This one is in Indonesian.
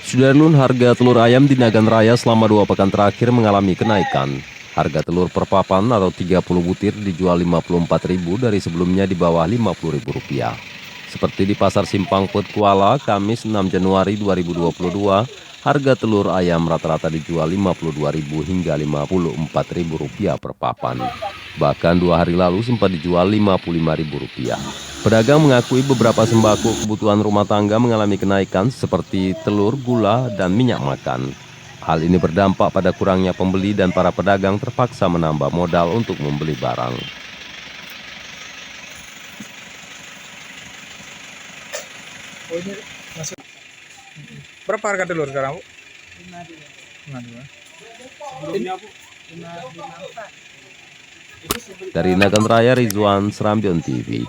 Sudarlun, harga telur ayam di Nagan Raya selama 2 pekan terakhir mengalami kenaikan. Harga telur per papan atau 30 butir dijual Rp54.000 dari sebelumnya di bawah Rp50.000. Seperti di Pasar Simpang Put Kuala, Kamis 6 Januari 2022, harga telur ayam rata-rata dijual Rp52.000 hingga Rp54.000 per papan. Bahkan 2 hari lalu sempat dijual Rp55.000. Pedagang mengakui beberapa sembako kebutuhan rumah tangga mengalami kenaikan seperti telur, gula, dan minyak makan. Hal ini berdampak pada kurangnya pembeli dan para pedagang terpaksa menambah modal untuk membeli barang. Oh, ini masuk. Berapa harga telur sekarang, Bu? 52. 52. Sebelumnya, Bu? 54. Dari Nagan Raya, Rizwan, Serambion TV.